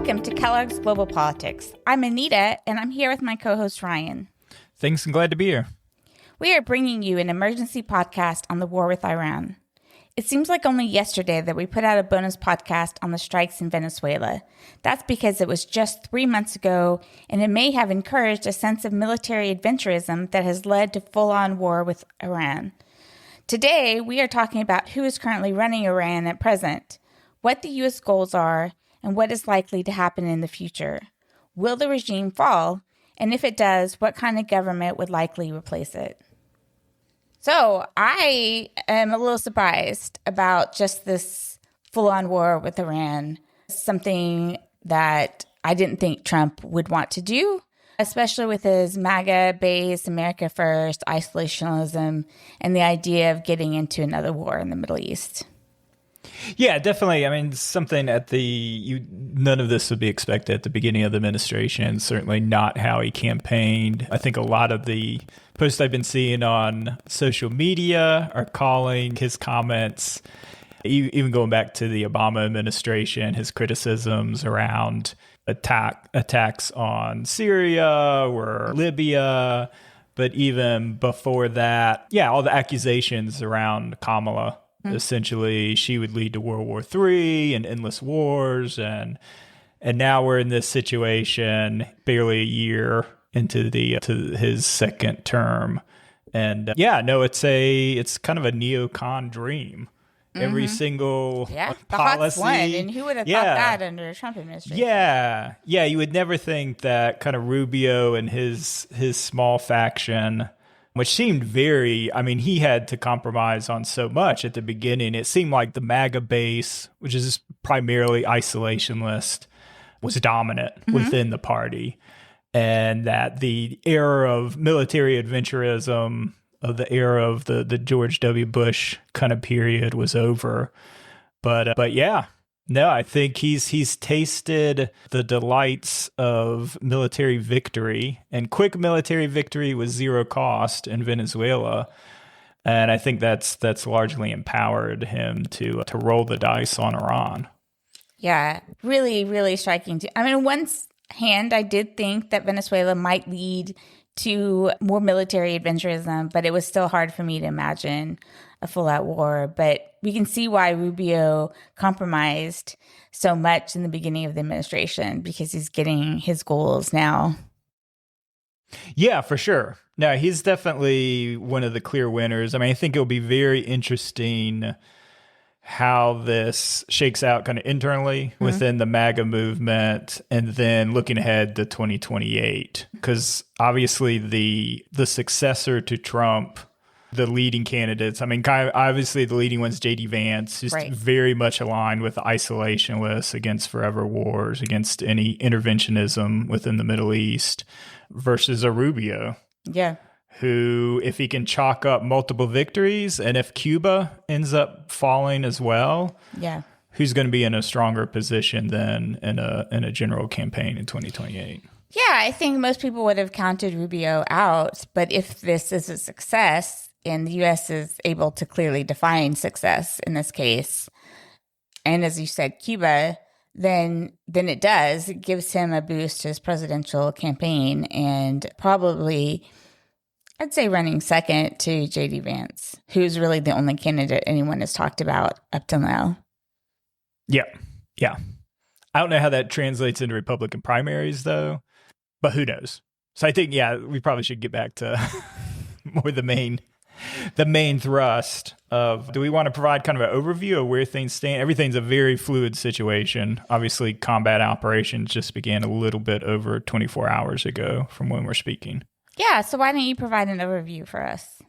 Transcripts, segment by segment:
Welcome to Kellogg's Global Politics. I'm Anita, and I'm here with my co-host Ryan. Thanks, and glad to be here. We are bringing you an emergency podcast on the war with Iran. It seems like only yesterday that we put out a bonus podcast on the strikes in Venezuela. That's because it was just 3 months ago, and it may have encouraged a sense of military adventurism that has led to full-on war with Iran. Today, we are talking about who is currently running Iran at present, what the U.S. goals are, and what is likely to happen in the future. Will the regime fall? And if it does, what kind of government would likely replace it? So I am a little surprised about just this full-on war with Iran, something that I didn't think Trump would want to do, especially with his MAGA base, America First, isolationism, and the idea of getting into another war in the Middle East. Yeah, definitely. I mean, something none of this would be expected at the beginning of the administration. Certainly not how he campaigned. I think a lot of the posts I've been seeing on social media are calling his comments, even going back to the Obama administration, his criticisms around attacks on Syria or Libya. But even before that, all the accusations around Kamala. Essentially, she would lead to World War III and endless wars. And now we're in this situation barely a year into to his second term. And it's kind of a neocon dream. Mm-hmm. Every single the policy. Hawks won, and who would have thought that under a Trump administration? Yeah, you would never think that kind of Rubio and his small faction, which seemed he had to compromise on so much at the beginning. It seemed like the MAGA base, which is primarily isolationist, was dominant within the party. And that the era of military adventurism, of the era of the George W. Bush kind of period was over. But yeah. No, I think he's tasted the delights of military victory, and quick military victory with zero cost in Venezuela. And I think that's largely empowered him to roll the dice on Iran. Yeah, really, really striking. On one hand, I did think that Venezuela might lead to more military adventurism, but it was still hard for me to imagine a full-out war. But we can see why Rubio compromised so much in the beginning of the administration, because he's getting his goals now. Yeah, for sure. No, he's definitely one of the clear winners. I think it'll be very interesting how this shakes out kind of internally within the MAGA movement, and then looking ahead to 2028. Because obviously the successor to Trump, the leading candidates, obviously the leading one's J.D. Vance, who's very much aligned with the isolationists, against forever wars, against any interventionism within the Middle East, versus a Rubio. Yeah. Who, if he can chalk up multiple victories, and if Cuba ends up falling as well, who's going to be in a stronger position than in a general campaign in 2028? Yeah, I think most people would have counted Rubio out, but if this is a success, and the U.S. is able to clearly define success in this case, and as you said, Cuba, then it does. It gives him a boost to his presidential campaign, and probably, I'd say, running second to J.D. Vance, who's really the only candidate anyone has talked about up till now. Yeah. I don't know how that translates into Republican primaries, though, but who knows? So I think, we probably should get back to more the main thrust of, do we want to provide kind of an overview of where things stand? Everything's a very fluid situation. Obviously, combat operations just began a little bit over 24 hours ago from when we're speaking. Yeah, so why don't you provide an overview for us?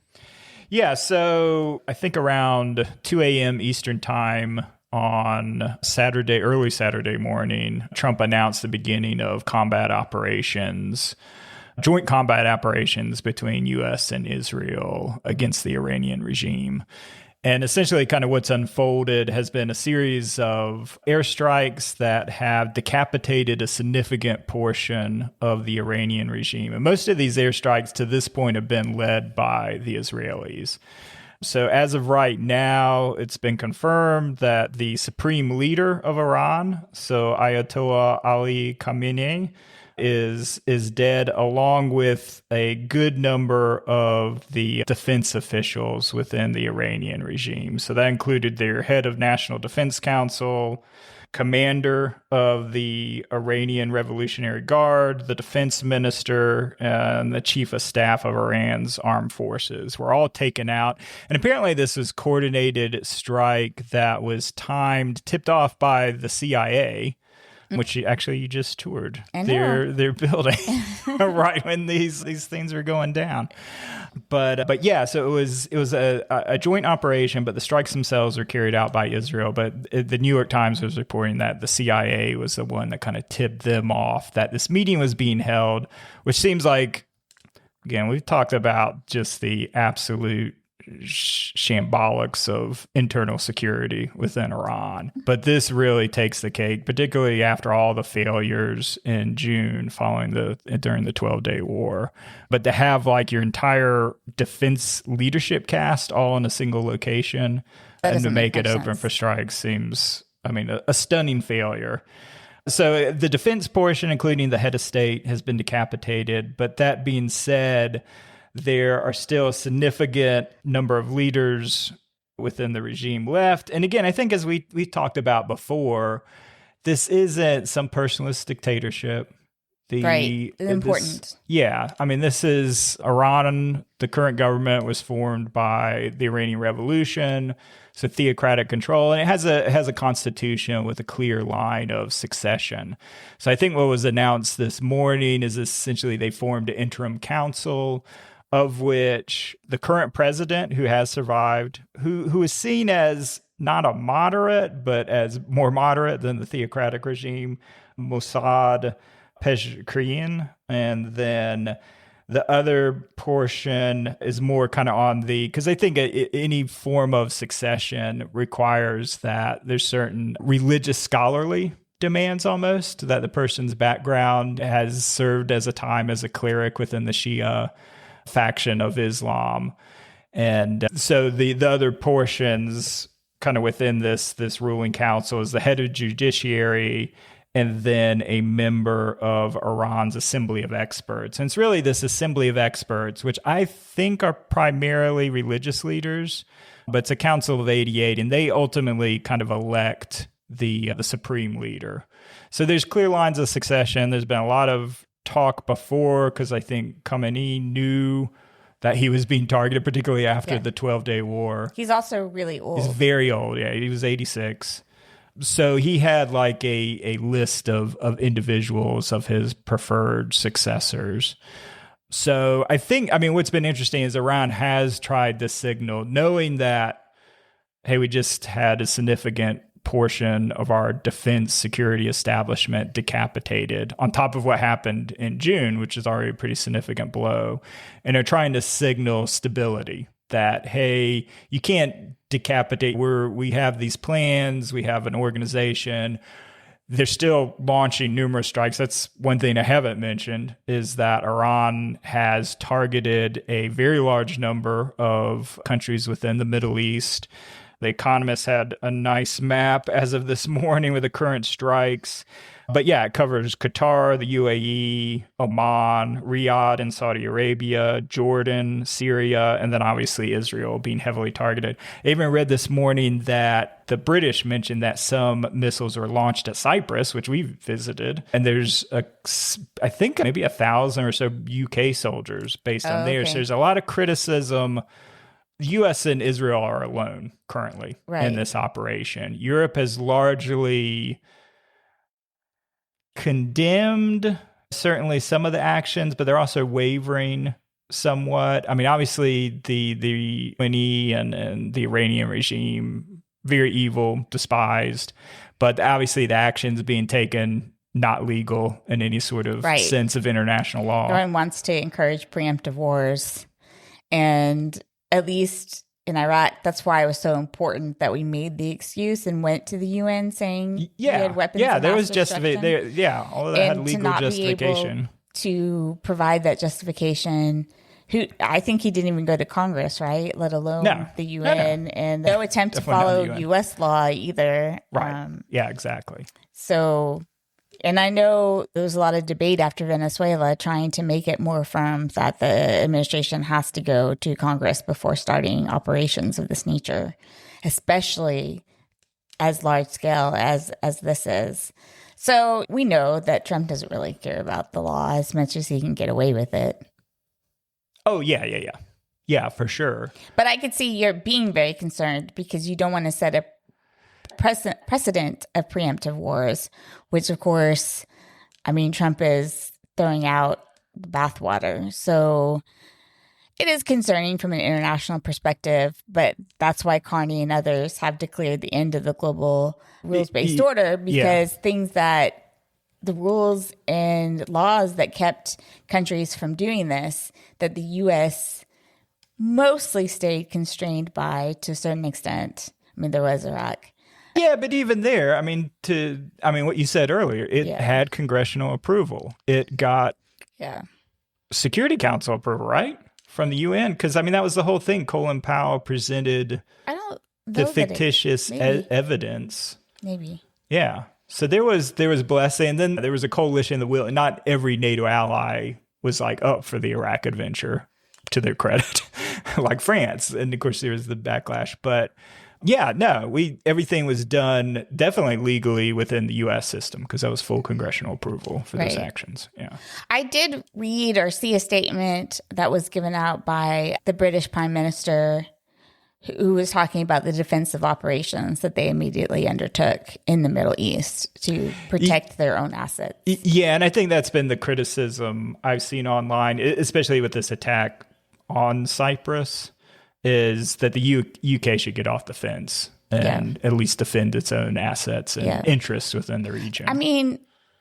Yeah, so I think around 2 a.m. Eastern time on early Saturday morning, Trump announced the beginning of joint combat operations between U.S. and Israel against the Iranian regime. And essentially kind of what's unfolded has been a series of airstrikes that have decapitated a significant portion of the Iranian regime. And most of these airstrikes to this point have been led by the Israelis. So as of right now, it's been confirmed that the supreme leader of Iran, so Ayatollah Ali Khamenei, is dead, along with a good number of the defense officials within the Iranian regime. So that included their head of National Defense Council, commander of the Iranian Revolutionary Guard, the defense minister, and the chief of staff of Iran's armed forces were all taken out. And apparently this was coordinated strike that was tipped off by the CIA, which actually you just toured their building right when these things were going down. But yeah, so it was a joint operation, but the strikes themselves were carried out by Israel. But the New York Times was reporting that the CIA was the one that kind of tipped them off that this meeting was being held, which seems like, again, we've talked about just the absolute shambolics of internal security within Iran. But this really takes the cake, particularly after all the failures in June during the 12-day war. But to have like your entire defense leadership cast all in a single location and to make it open for strikes seems, a stunning failure. So the defense portion, including the head of state, has been decapitated. But that being said, there are still a significant number of leaders within the regime left. And again, I think as we talked about before, this isn't some personalist dictatorship. Right. It's important. This is Iran. The current government was formed by the Iranian Revolution, so theocratic control, and it has a constitution with a clear line of succession. So I think what was announced this morning is essentially they formed an interim council, of which the current president, who has survived, who is seen as not a moderate, but as more moderate than the theocratic regime, Mossad Pezeshkian, and then the other portion is more kind of on because I think any form of succession requires that there's certain religious scholarly demands almost, that the person's background has served as a time as a cleric within the Shia faction of Islam. And so the other portions kind of within this ruling council is the head of judiciary and then a member of Iran's Assembly of Experts. And it's really this Assembly of Experts, which I think are primarily religious leaders, but it's a council of 88, and they ultimately kind of elect the supreme leader. So there's clear lines of succession. There's been a lot of talk before, because I think Khamenei knew that he was being targeted, particularly after the 12-day war. He's also really old. He's very old. Yeah, he was 86. So he had like a list of individuals of his preferred successors. So I think, what's been interesting is Iran has tried to signal, knowing that, hey, we just had a significant portion of our defense security establishment decapitated on top of what happened in June, which is already a pretty significant blow. And they're trying to signal stability that, hey, you can't decapitate. We have these plans. We have an organization. They're still launching numerous strikes. That's one thing I haven't mentioned, is that Iran has targeted a very large number of countries within the Middle East. The Economist had a nice map as of this morning with the current strikes. But yeah, it covers Qatar, the UAE, Oman, Riyadh in Saudi Arabia, Jordan, Syria, and then obviously Israel being heavily targeted. I even read this morning that the British mentioned that some missiles were launched at Cyprus, which we visited. And there's, I think, maybe 1,000 or so UK soldiers based on there. So there's a lot of criticism. The U.S. and Israel are alone currently in this operation. Europe has largely condemned certainly some of the actions, but they're also wavering somewhat. Obviously the Khamenei and the Iranian regime, very evil, despised, but obviously the actions being taken not legal in any sort of sense of international law. Everyone wants to encourage preemptive wars, and at least in Iraq, that's why it was so important that we made the excuse and went to the UN saying we had weapons. Yeah, there was justification. All of that had legal justification. To provide that justification, who I think he didn't even go to Congress, right? Let alone the UN, and no attempt Definitely to follow not the UN. U.S. law either. Right. Yeah, exactly. So, and I know there was a lot of debate after Venezuela trying to make it more firm that the administration has to go to Congress before starting operations of this nature, especially as large scale as this is. So we know that Trump doesn't really care about the law as much as he can get away with it. Oh, yeah. Yeah, for sure. But I could see you're being very concerned because you don't want to set a precedent of preemptive wars, which, of course, I mean, Trump is throwing out the bathwater. So it is concerning from an international perspective, but that's why Carney and others have declared the end of the global rules-based order, because things that the rules and laws that kept countries from doing this, that the U.S. mostly stayed constrained by to a certain extent. I mean, there was Iraq. Yeah, but even there, what you said earlier, it had congressional approval. It got Security Council approval, right? From the UN? Because, that was the whole thing. Colin Powell presented the fictitious evidence. Maybe. Yeah. So there was blessing, and then there was a coalition that will. Not every NATO ally was up for the Iraq adventure, to their credit, like France, and of course there was the backlash. But everything was done definitely legally within the U.S. system because that was full congressional approval for those actions. Yeah, I did read or see a statement that was given out by the British Prime Minister, who was talking about the defensive operations that they immediately undertook in the Middle East to protect their own assets. Yeah, and I think that's been the criticism I've seen online, especially with this attack on Cyprus, is that the UK should get off the fence and at least defend its own assets and interests within the region. I mean,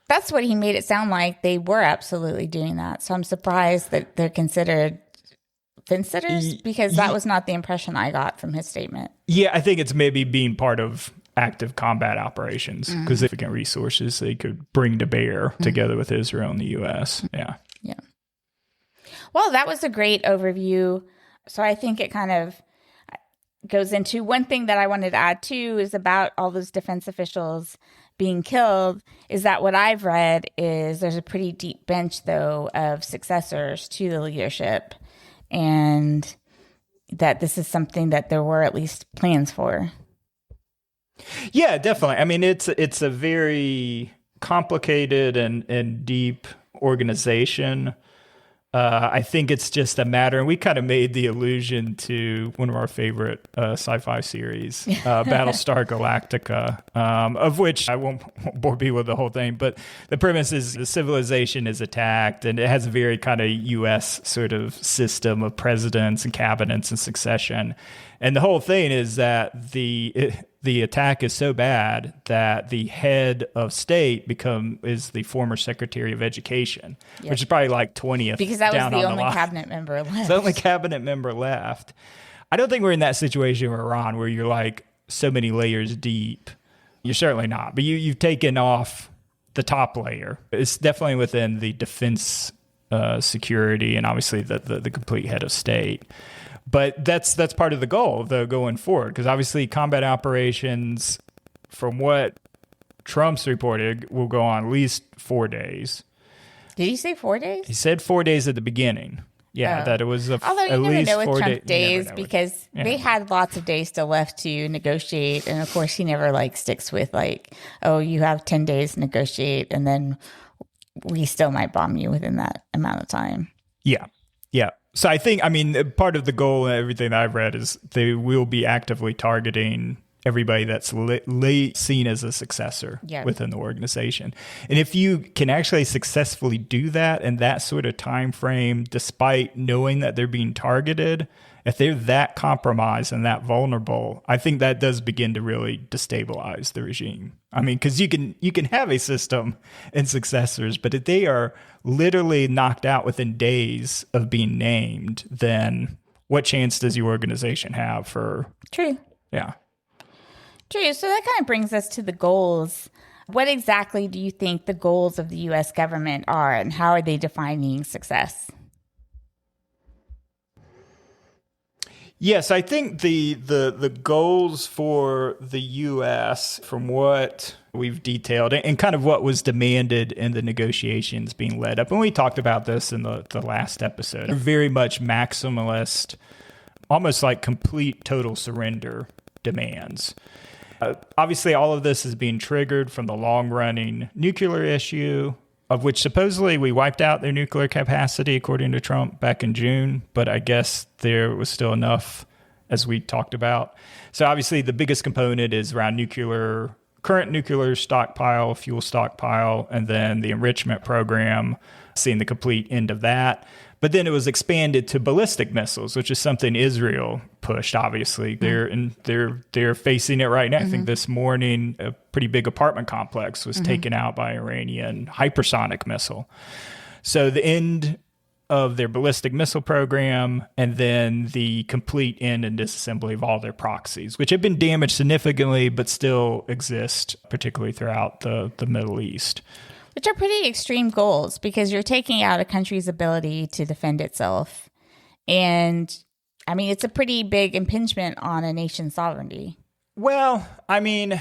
that's what he made it sound like. They were absolutely doing that. So I'm surprised that they're considered fence-sitters, because that was not the impression I got from his statement. Yeah, I think it's maybe being part of active combat operations, because significant resources they could bring to bear together with Israel and the U.S. Yeah. Well, that was a great overview. So I think it kind of goes into one thing that I wanted to add too is about all those defense officials being killed, is that what I've read is there's a pretty deep bench, though, of successors to the leadership, and that this is something that there were at least plans for. Yeah, definitely. It's a very complicated and deep organization. I think it's just a matter, and we kind of made the allusion to one of our favorite sci-fi series, Battlestar Galactica, of which I won't bore you with the whole thing, but the premise is the civilization is attacked, and it has a very kind of U.S. sort of system of presidents and cabinets and succession. And the whole thing is that the attack is so bad that the head of state is the former Secretary of Education, which is probably like 20th. Because that was the only line. cabinet member left. It's the only cabinet member left. I don't think we're in that situation with Iran where you're like so many layers deep. You're certainly not. But you've taken off the top layer. It's definitely within the defense security and obviously the complete head of state. But that's part of the goal, though, going forward, because obviously combat operations, from what Trump's reported, will go on at least 4 days. Did he say 4 days? He said 4 days at the beginning. Yeah, that it was although you at never least know with 4 Trump days, because they had lots of days still left to negotiate, and of course he never sticks with you have 10 days to negotiate, and then we still might bomb you within that amount of time. Yeah. So I think, part of the goal and everything that I've read is they will be actively targeting everybody that's seen as a successor within the organization. And if you can actually successfully do that in that sort of time frame, despite knowing that they're being targeted, if they're that compromised and that vulnerable, I think that does begin to really destabilize the regime. Because you can have a system and successors, but if they are literally knocked out within days of being named, then what chance does your organization have for... True. Yeah. True. So that kind of brings us to the goals. What exactly do you think the goals of the U.S. government are, and how are they defining success? Yes, I think the goals for the U.S., from what we've detailed and kind of what was demanded in the negotiations being led up, and we talked about this in the last episode, are very much maximalist, almost like complete total surrender demands. Obviously, all of this is being triggered from the long-running nuclear issue, of which supposedly we wiped out their nuclear capacity, according to Trump, back in June. But I guess there was still enough, as we talked about. So obviously the biggest component is around current nuclear stockpile, fuel stockpile, and then the enrichment program, seeing the complete end of that. But then it was expanded to ballistic missiles, which is something Israel pushed, obviously. They're facing it right now. I think this morning, a pretty big apartment complex was taken out by Iranian hypersonic missile. So the end of their ballistic missile program, and then the complete end and disassembly of all their proxies, which have been damaged significantly, but still exist, particularly throughout the Middle East. Which are pretty extreme goals, because you're taking out a country's ability to defend itself. And, I mean, it's a pretty big impingement on a nation's sovereignty. Well, I mean,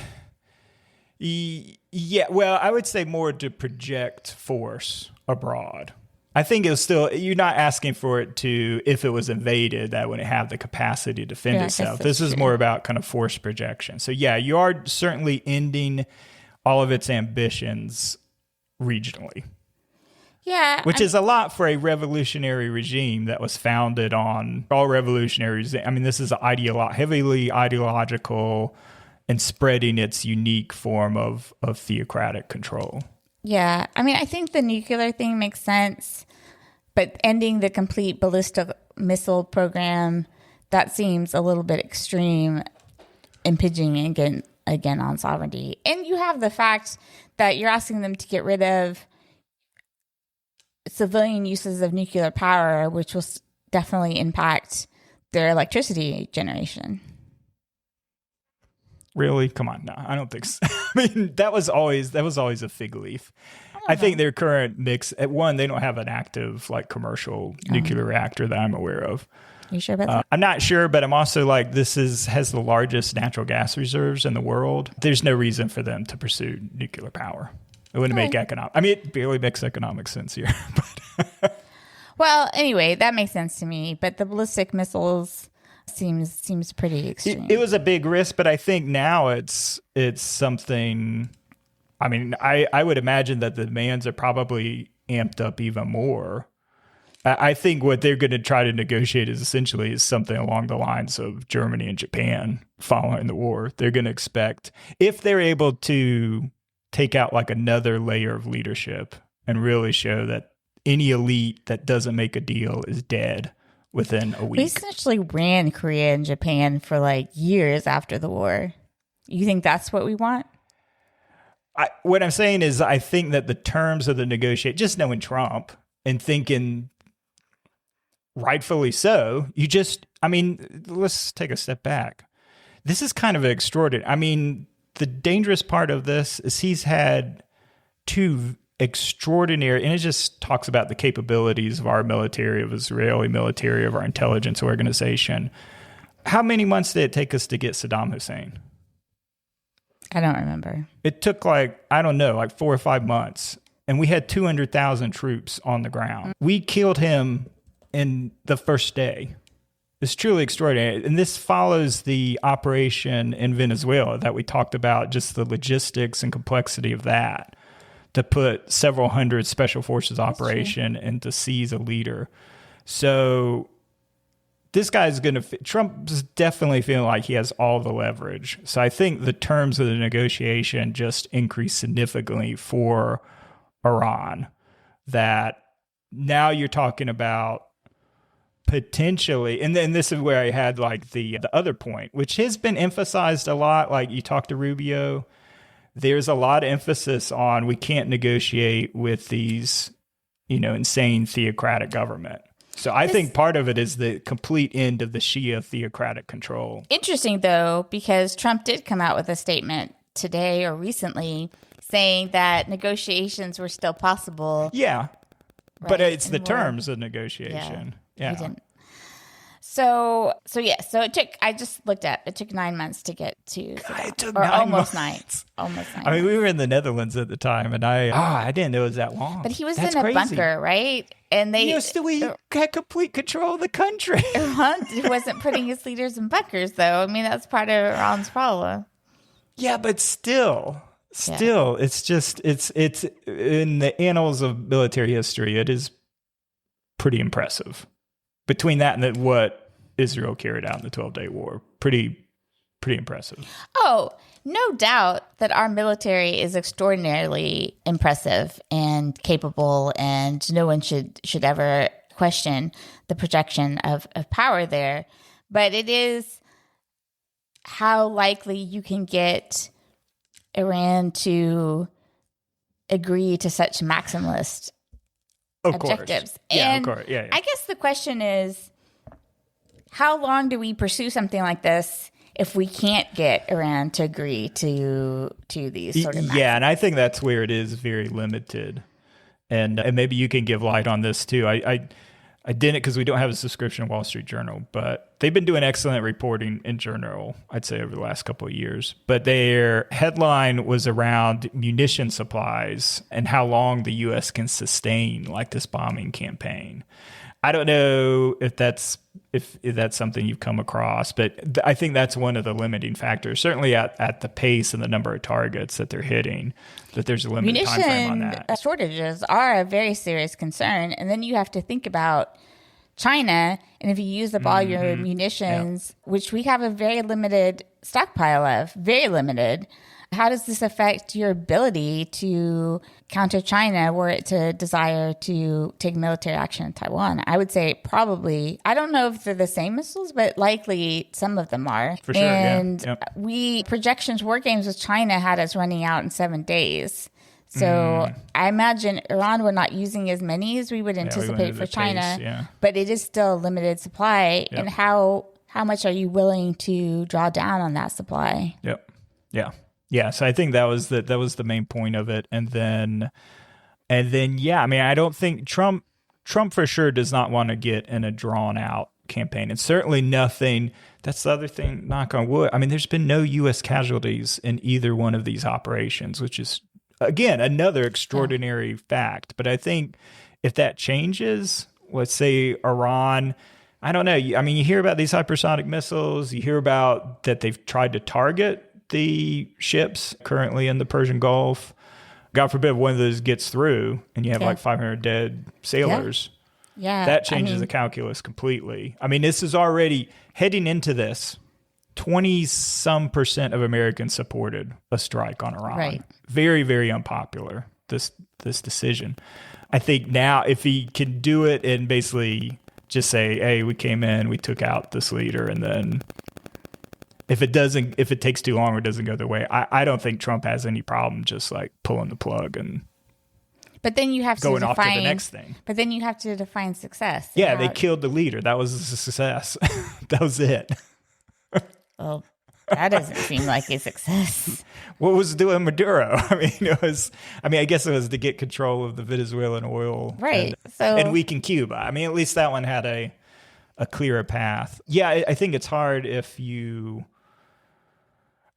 yeah, well, I would say more to project force abroad. I think it's still, you're not asking for it to, if it was invaded, that wouldn't have the capacity to defend itself. This is more about kind of force projection. So, yeah, you are certainly ending all of its ambitions regionally. Yeah. Which is a lot for a revolutionary regime that was founded on all revolutionaries. I mean, this is heavily ideological and spreading its unique form of theocratic control. Yeah. I mean, I think the nuclear thing makes sense, but ending the complete ballistic missile program, that seems a little bit extreme, impinging again on sovereignty. And you have the fact that you're asking them to get rid of civilian uses of nuclear power, which will definitely impact their electricity generation. Really? Come on. No, I don't think so. I mean, that was always a fig leaf. I think their current mix, at one, they don't have an active commercial nuclear reactor that I'm aware of. You sure about that? I'm not sure, but I'm also has the largest natural gas reserves in the world. There's no reason for them to pursue nuclear power. It wouldn't make it barely makes economic sense here. Well, anyway, that makes sense to me. But the ballistic missiles seems pretty extreme. It was a big risk, but I think now it's something. I mean, I would imagine that the demands are probably amped up even more. I think what they're going to try to negotiate is something along the lines of Germany and Japan following the war. They're going to expect, if they're able to take out another layer of leadership and really show that any elite that doesn't make a deal is dead within a week. We essentially ran Korea and Japan for years after the war. You think that's what we want? What I'm saying is I think that the terms of the negotiation, just knowing Trump and thinking, rightfully so, let's take a step back. This is kind of extraordinary. I mean, the dangerous part of this is he's had two extraordinary, and it just talks about the capabilities of our military, of Israeli military, of our intelligence organization. How many months did it take us to get Saddam Hussein? I don't remember. It took 4 or 5 months, and we had 200,000 troops on the ground. We killed him in the first day. It's truly extraordinary. And this follows the operation in Venezuela that we talked about, just the logistics and complexity of that, to put several hundred special forces operation and to seize a leader. So this guy's Trump's definitely feeling like he has all the leverage. So I think the terms of the negotiation just increased significantly for Iran, that now you're talking about potentially, and then this is where I had the other point, which has been emphasized a lot. You talk to Rubio, there's a lot of emphasis on we can't negotiate with these, insane theocratic government. So I think part of it is the complete end of the Shia theocratic control. Interesting, though, because Trump did come out with a statement today or recently saying that negotiations were still possible. Yeah, right? But it's the terms of negotiation. Yeah. He didn't. I just looked at it took 9 months to get to Sudan. It took or 9 almost months. 9. Almost 9. I mean, we were in the Netherlands at the time, and I didn't know it was that long. But he was That's in a crazy. bunker, right? And they we had complete control of the country. Iran wasn't putting his leaders in bunkers, though. I mean, that's part of Iran's problem. Yeah, but still, it's just it's in the annals of military history, it is pretty impressive. Between that and what Israel carried out in the 12-day war, pretty impressive. Oh, no doubt that our military is extraordinarily impressive and capable, and no one should ever question the projection of power there. But it is how likely you can get Iran to agree to such maximalist objectives. Yeah, and of course. Yeah. I guess the question is, how long do we pursue something like this if we can't get Iran to agree to these sort of maximums? Yeah, and I think that's where it is very limited. And maybe you can give light on this too. I didn't because we don't have a subscription to Wall Street Journal, but they've been doing excellent reporting in general, I'd say, over the last couple of years. But their headline was around munition supplies and how long the U.S. can sustain like this bombing campaign. I don't know if that's something you've come across, but I think that's one of the limiting factors. Certainly at the pace and the number of targets that they're hitting, that there's a limited time frame on that. Munition shortages are a very serious concern, and then you have to think about China, and if you use up all your munitions, which we have a very limited stockpile of, very limited. How does this affect your ability to counter China were it to desire to take military action in Taiwan? I would say probably, I don't know if they're the same missiles, but likely some of them are. For sure, and yeah. Yep. projections war games with China had us running out in 7 days. So I imagine Iran were not using as many as we would anticipate for China, but it is still a limited supply. Yep. And how much are you willing to draw down on that supply? Yep. Yeah. Yeah, so I think that was the main point of it, and then yeah, I mean, I don't think Trump for sure does not want to get in a drawn out campaign, and certainly nothing. That's the other thing. Knock on wood. I mean, there's been no U.S. casualties in either one of these operations, which is again another extraordinary fact. But I think if that changes, let's say Iran. I don't know. I mean, you hear about these hypersonic missiles. You hear about that they've tried to target the ships currently in the Persian Gulf. God forbid one of those gets through and you have like 500 dead sailors. Yeah. That changes the calculus completely. I mean, this is already heading into this. 20% of Americans supported a strike on Iran. Right. Very, very unpopular, this decision. I think now if he can do it and basically just say, hey, we came in, we took out this leader, and then if it takes too long or doesn't go their way, I don't think Trump has any problem just like pulling the plug and but then you have going off to the next thing. But then you have to define success. Yeah, they killed the leader. That was a success. That was it. Well, that doesn't seem like a success. What was doing Maduro? I mean, I guess it was to get control of the Venezuelan oil, right? And weaken Cuba. I mean, at least that one had a clearer path. Yeah, I think it's hard if you.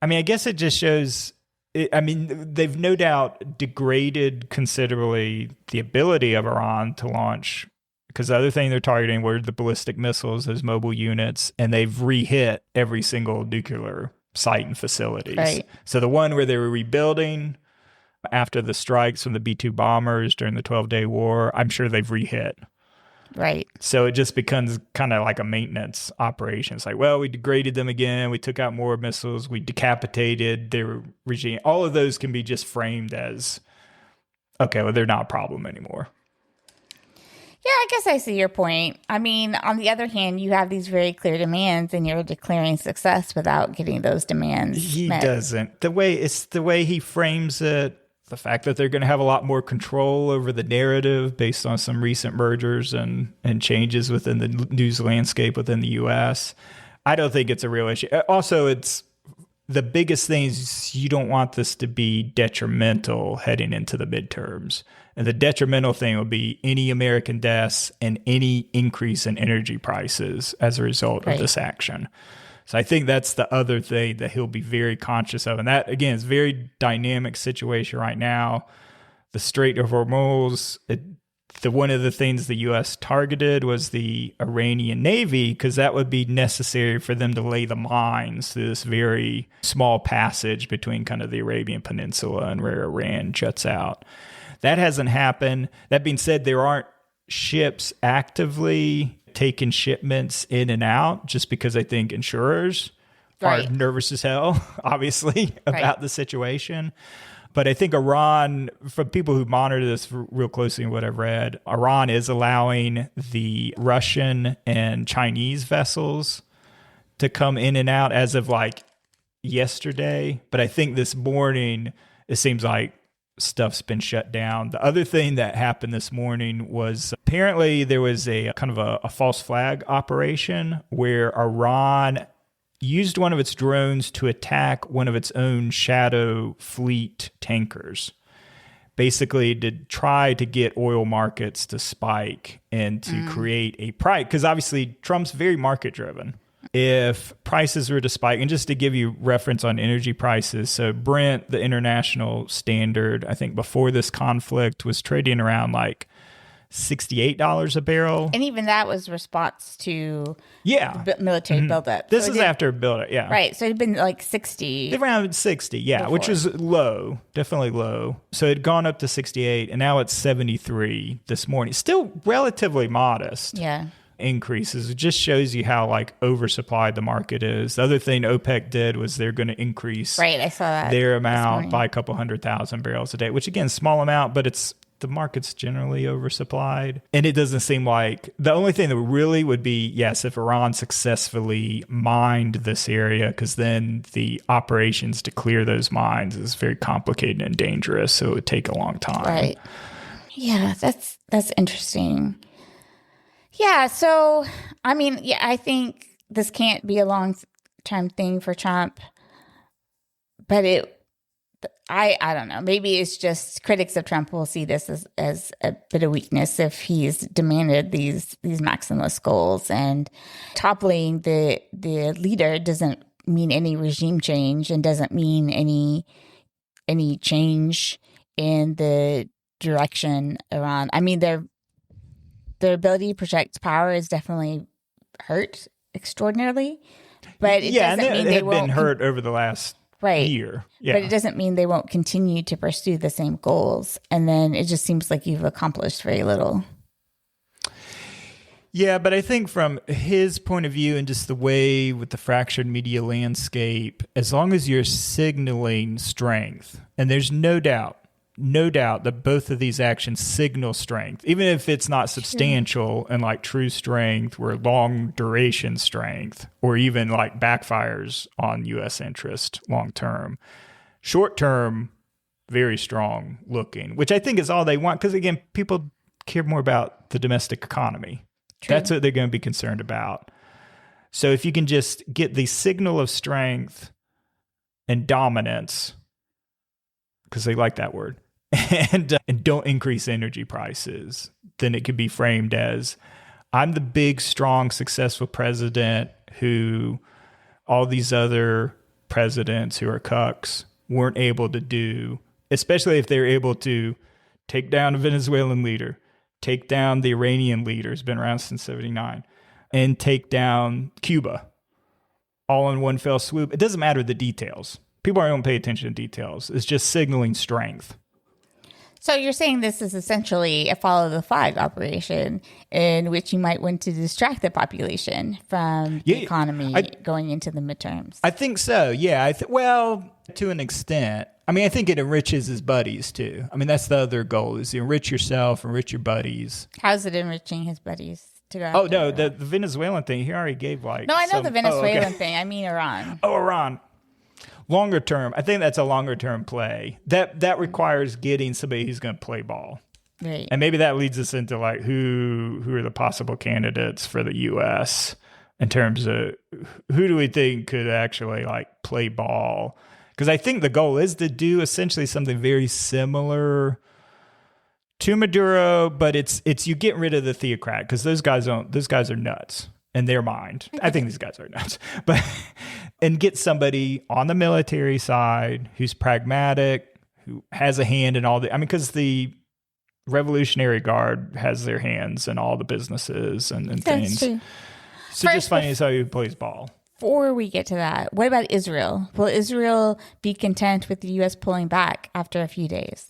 I mean, I guess it just shows. They've no doubt degraded considerably the ability of Iran to launch, because the other thing they're targeting were the ballistic missiles, those mobile units, and they've re-hit every single nuclear site and facilities. Right. So the one where they were rebuilding after the strikes from the B-2 bombers during the 12-day war, I'm sure they've re-hit. Right. So it just becomes kind of like a maintenance operation. It's like, well, we degraded them again. We took out more missiles. We decapitated their regime. All of those can be just framed as, okay, well, they're not a problem anymore. Yeah, I guess I see your point. I mean, on the other hand, you have these very clear demands and you're declaring success without getting those demands He met. doesn't. The way he frames it, the fact that they're going to have a lot more control over the narrative based on some recent mergers and changes within the news landscape within the U.S., I don't think it's a real issue. Also, it's the biggest thing is you don't want this to be detrimental heading into the midterms. And the detrimental thing would be any American deaths and any increase in energy prices as a result of this action. So I think that's the other thing that he'll be very conscious of. And that, again, is a very dynamic situation right now. The Strait of Hormuz, one of the things the U.S. targeted was the Iranian Navy, because that would be necessary for them to lay the mines through this very small passage between kind of the Arabian Peninsula and where Iran juts out. That hasn't happened. That being said, there aren't ships actively taking shipments in and out, just because I think insurers are nervous as hell, obviously, about the situation. But I think Iran, from people who monitor this real closely and what I've read, Iran is allowing the Russian and Chinese vessels to come in and out as of like yesterday. But I think this morning, it seems like stuff's been shut down. The other thing that happened this morning was apparently there was a kind of a false flag operation where Iran used one of its drones to attack one of its own shadow fleet tankers, basically to try to get oil markets to spike and to create a price. Because obviously Trump's very market driven. If prices were to spike, and just to give you reference on energy prices, so Brent, the international standard, I think before this conflict was trading around like $68 a barrel. And even that was response to the military buildup. This is after buildup, yeah. Right, so it had been like 60. Around 60, yeah, before. Which was low, definitely low. So it had gone up to 68, and now it's 73 this morning. Still relatively modest. Yeah. Increases. It just shows you how like oversupplied the market is. The other thing OPEC did was they're going to increase I saw that their amount by a couple 100,000 barrels a day, which again, small amount, but the market's generally oversupplied. And it doesn't seem like the only thing that really would be, yes, if Iran successfully mined this area, because then the operations to clear those mines is very complicated and dangerous. So it would take a long time. Right. Yeah, that's interesting. Yeah. So, I mean, I think this can't be a long-term thing for Trump, but I don't know. Maybe it's just critics of Trump will see this as a bit of weakness if he's demanded these maximalist goals, and toppling the leader doesn't mean any regime change and doesn't mean any change in the direction around. I mean, their ability to project power is definitely hurt extraordinarily, but it doesn't mean they won't been hurt over the last year. Yeah. But it doesn't mean they won't continue to pursue the same goals. And then it just seems like you've accomplished very little. Yeah, but I think from his point of view and just the way with the fractured media landscape, as long as you're signaling strength, and there's no doubt that both of these actions signal strength, even if it's not substantial and like true strength or long duration strength, or even like backfires on U.S. interest long term. Short term, very strong looking, which I think is all they want. Because again, people care more about the domestic economy. True. That's what they're going to be concerned about. So if you can just get the signal of strength and dominance, because they like that word, and don't increase energy prices, then it could be framed as, I'm the big, strong, successful president who all these other presidents who are cucks weren't able to do, especially if they're able to take down a Venezuelan leader, take down the Iranian leader who's been around since 1979, and take down Cuba all in one fell swoop. It doesn't matter the details. People aren't going to pay attention to details. It's just signaling strength. So you're saying this is essentially a follow the flag operation in which you might want to distract the population from the economy going into the midterms. I think so. Yeah. Well, to an extent. I mean, I think it enriches his buddies too. I mean, that's the other goal, is to enrich yourself, enrich your buddies. How's it enriching his buddies to go? Oh, no, the Venezuelan thing, he already gave like... No, I know the Venezuelan thing. I mean Iran. Oh, Iran. Longer term, I think that's a longer term play. That requires getting somebody who's going to play ball. Right. And maybe that leads us into like who are the possible candidates for the U.S. in terms of who do we think could actually like play ball. Because I think the goal is to do essentially something very similar to Maduro, but it's you getting rid of the theocrat, because those guys are nuts in their mind. I think these guys are nuts, but and get somebody on the military side who's pragmatic, who has a hand in all the. I mean, because the Revolutionary Guard has their hands in all the businesses and things. True. So just finding somebody who plays ball. Before we get to that, what about Israel? Will Israel be content with the U.S. pulling back after a few days?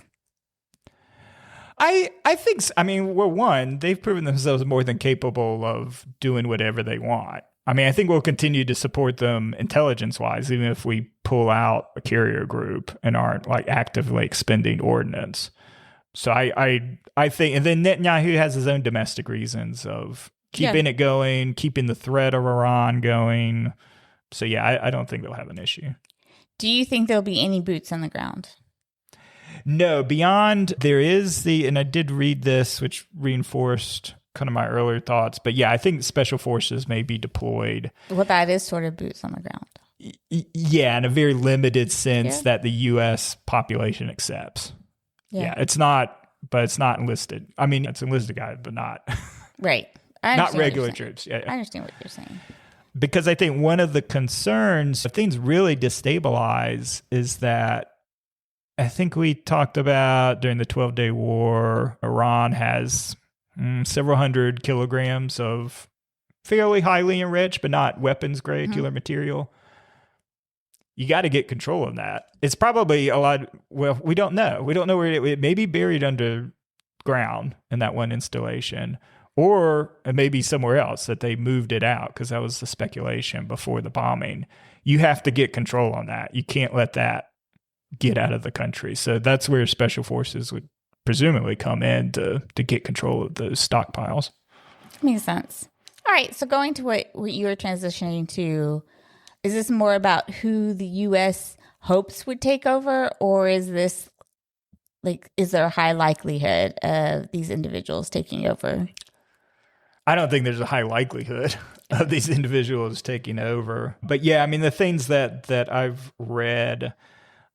I think, I mean, well, one, they've proven themselves more than capable of doing whatever they want. I mean, I think we'll continue to support them intelligence-wise, even if we pull out a carrier group and aren't like actively expending ordnance. So I think, and then Netanyahu has his own domestic reasons of keeping it going, keeping the threat of Iran going. So yeah, I don't think they'll have an issue. Do you think there'll be any boots on the ground? No, beyond there is and I did read this, which reinforced kind of my earlier thoughts. But yeah, I think special forces may be deployed. Well, that is sort of boots on the ground. Yeah, in a very limited sense that the U.S. population accepts. Yeah, it's not enlisted. I mean, it's enlisted guys, but not right. Not regular troops. Yeah, I understand what you're saying. Because I think one of the concerns, if things really destabilize, is that I think we talked about during the 12-day war, Iran has several hundred kilograms of fairly highly enriched, but not weapons-grade killer material. You got to get control of that. It's probably a lot. Well, we don't know. We don't know where it may be buried underground in that one installation, or it may be somewhere else that they moved it out, because that was the speculation before the bombing. You have to get control on that. You can't let that get out of the country. So that's where special forces would presumably come in to get control of those stockpiles. Makes sense. All right. So going to what you were transitioning to, is this more about who the U.S. hopes would take over, or is this is there a high likelihood of these individuals taking over? I don't think there's a high likelihood of these individuals taking over. But yeah, I mean, the things that I've read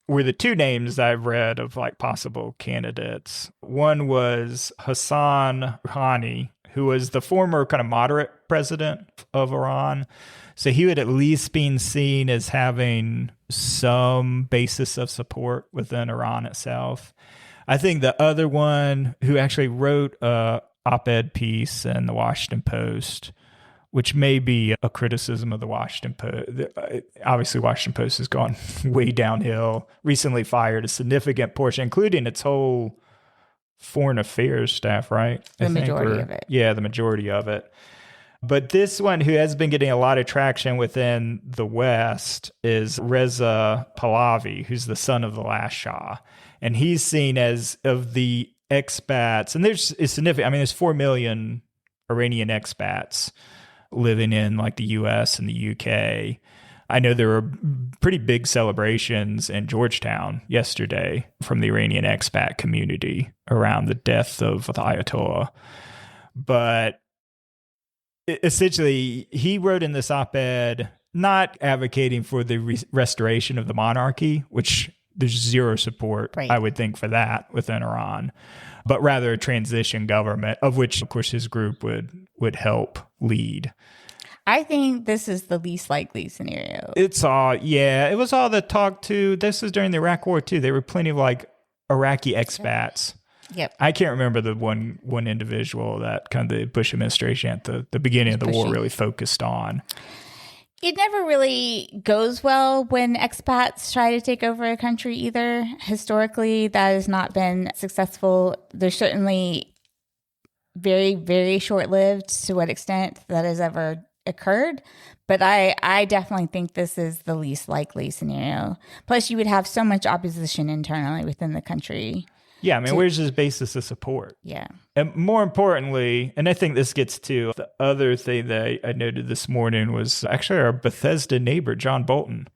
were the two names that I've read of like possible candidates. One was Hassan Rouhani, who was the former kind of moderate president of Iran. So he would at least be seen as having some basis of support within Iran itself. I think the other one, who actually wrote a op-ed piece in the Washington Post, which may be a criticism of the Washington Post. Obviously, Washington Post has gone way downhill, recently fired a significant portion, including its whole foreign affairs staff, right? The majority of it. Yeah, the majority of it. But this one, who has been getting a lot of traction within the West, is Reza Pahlavi, who's the son of the last Shah. And he's seen as, of the expats, and it's significant. I mean, there's 4 million Iranian expats living in like the US and the UK. I know there were pretty big celebrations in Georgetown yesterday from the Iranian expat community around the death of the Ayatollah. But essentially, he wrote in this op-ed not advocating for the restoration of the monarchy, which there's zero support, right, I would think, for that within Iran, but rather a transition government, of which, of course, his group would help lead. I think this is the least likely scenario. It was all the talk too. This was during the Iraq War too. There were plenty of like Iraqi expats. Yep. I can't remember the one individual that kind of the Bush administration at the beginning of the war really focused on. It never really goes well when expats try to take over a country either. Historically, that has not been successful. There's certainly very, very short-lived to what extent that has ever occurred. But I definitely think this is the least likely scenario. Plus, you would have so much opposition internally within the country. Yeah, I mean, where's his basis of support? Yeah. And more importantly, and I think this gets to the other thing that I noted this morning, was actually our Bethesda neighbor, John Bolton,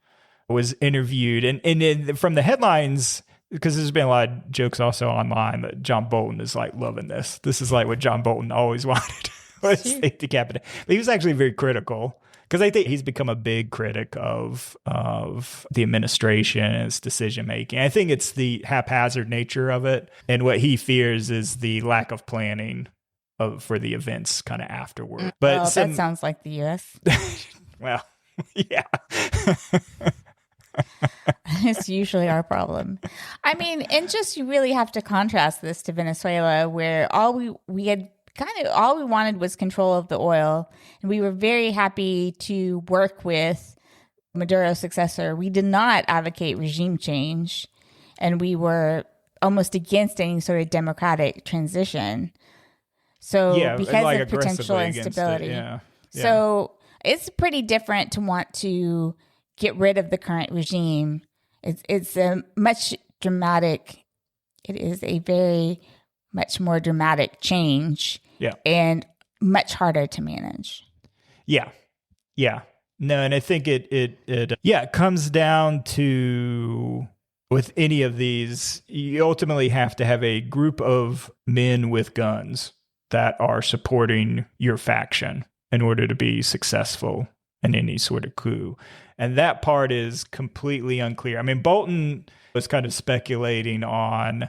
was interviewed. And from the headlines, because there's been a lot of jokes also online that John Bolton is like loving this. This is like what John Bolton always wanted, was safety cabinet. But he was actually very critical Because I think he's become a big critic of the administration and its decision making. I think it's the haphazard nature of it, and what he fears is the lack of planning for the events kind of afterward. But that sounds like the U.S. Well, yeah. It's usually our problem. I mean, and just you really have to contrast this to Venezuela, where all we wanted was control of the oil, and we were very happy to work with Maduro's successor. We did not advocate regime change, and we were almost against any sort of democratic transition. So because of potential instability. So it's pretty different to want to get rid of the current regime. It's a much dramatic. It is a very much more dramatic change. Yeah. And much harder to manage. Yeah. Yeah. No, and I think it comes down to, with any of these, you ultimately have to have a group of men with guns that are supporting your faction in order to be successful in any sort of coup. And that part is completely unclear. I mean, Bolton was kind of speculating on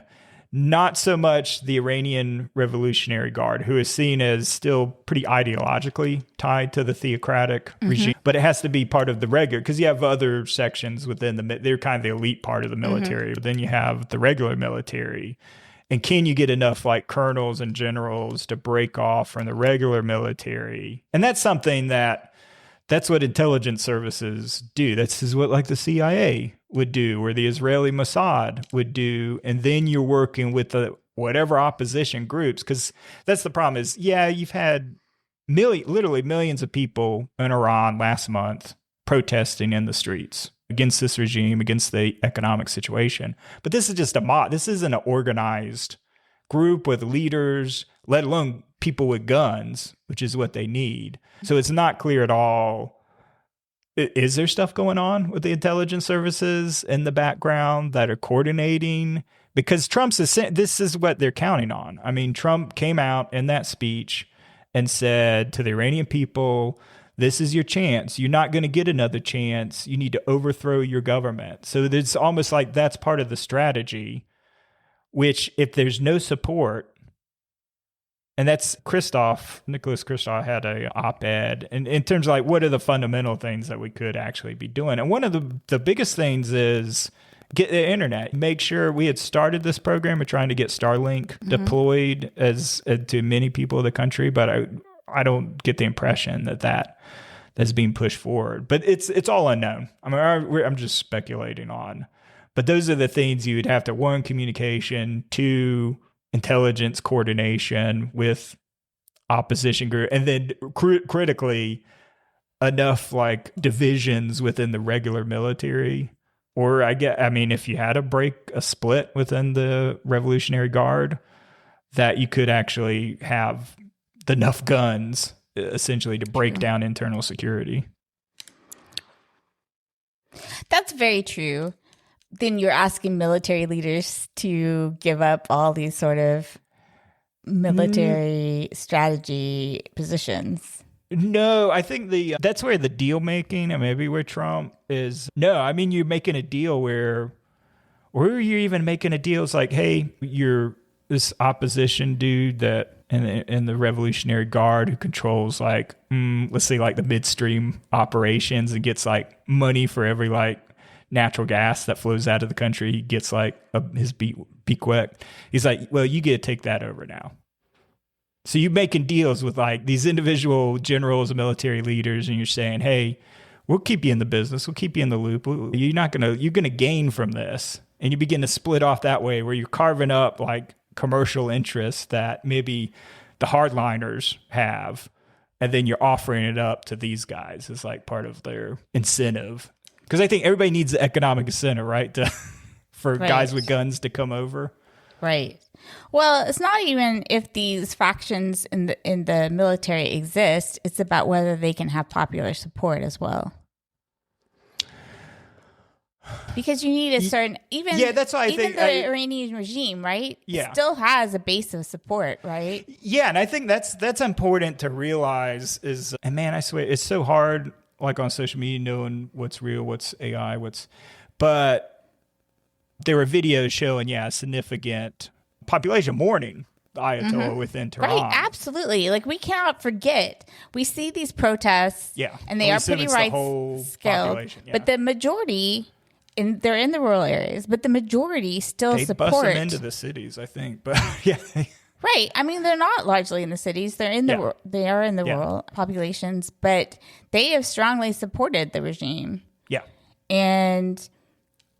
not so much the Iranian Revolutionary Guard, who is seen as still pretty ideologically tied to the theocratic regime, but it has to be part of the regular, because you have other sections within they're kind of the elite part of the military, but then you have the regular military. And can you get enough like colonels and generals to break off from the regular military? And that's something that's what intelligence services do. This is what like the CIA would do, or the Israeli Mossad would do. And then you're working with the whatever opposition groups, because that's the problem is, you've had literally millions of people in Iran last month protesting in the streets against this regime, against the economic situation. But this is just this isn't an organized group with leaders, let alone people with guns, which is what they need. So it's not clear at all. Is there stuff going on with the intelligence services in the background that are coordinating? Because this is what they're counting on. I mean, Trump came out in that speech and said to the Iranian people, this is your chance. You're not going to get another chance. You need to overthrow your government. So it's almost like that's part of the strategy, which if there's no support, and that's Nicholas Kristof had a op-ed in terms of like, what are the fundamental things that we could actually be doing? And one of the biggest things is get the internet. Make sure we had started this program of trying to get Starlink deployed to many people in the country, but I don't get the impression that's being pushed forward. But it's all unknown. I mean, I'm just speculating on. But those are the things you would have to, one, communication, two, intelligence coordination with opposition group, and then critically enough like divisions within the regular military. Or if you had a split within the Revolutionary Guard, that you could actually have enough guns essentially to break down internal security. That's very true. Then you're asking military leaders to give up all these sort of military strategy positions. No, I think that's where the deal making, and maybe where Trump is. No, I mean, you're making a deal or you're even making a deal. It's like, hey, you're this opposition dude that in the Revolutionary Guard who controls like, let's say like the midstream operations and gets like money for every like natural gas that flows out of the country. He gets like his beak wet. He's like, well, you get to take that over now. So you're making deals with like these individual generals and military leaders, and you're saying, hey, we'll keep you in the business. We'll keep you in the loop. You're going to gain from this. And you begin to split off that way where you're carving up like commercial interests that maybe the hardliners have. And then you're offering it up to these guys as like part of their incentive. Because I think everybody needs the economic incentive, right? For guys with guns to come over. Right. Well, it's not even if these factions in the military exist. It's about whether they can have popular support as well. Because you need a certain that's why I think the Iranian regime, right? Yeah, still has a base of support, right? Yeah, and I think that's important to realize is, and man, I swear it's so hard. like on social media, knowing what's real, what's AI, but there were videos showing, significant population mourning the Ayatollah within Tehran. Right, absolutely. Like, we cannot forget. We see these protests, and they are pretty right-scaled, but the majority, they're in the rural areas, but the majority still support. They bust them into the cities, I think, but Right. I mean, they're not largely in the cities. They're in the they are in the rural populations, but they have strongly supported the regime. Yeah. And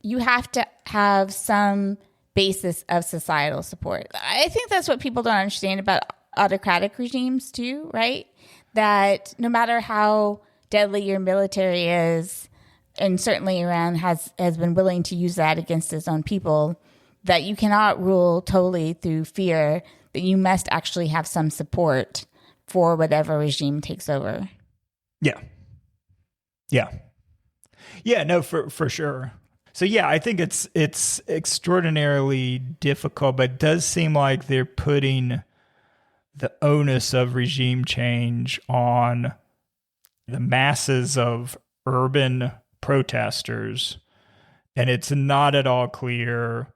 you have to have some basis of societal support. I think that's what people don't understand about autocratic regimes too, right? That no matter how deadly your military is, and certainly Iran has been willing to use that against its own people, that you cannot rule totally through fear, that you must actually have some support for whatever regime takes over. Yeah. Yeah. Yeah, no, for sure. So I think it's extraordinarily difficult, but it does seem like they're putting the onus of regime change on the masses of urban protesters, and it's not at all clear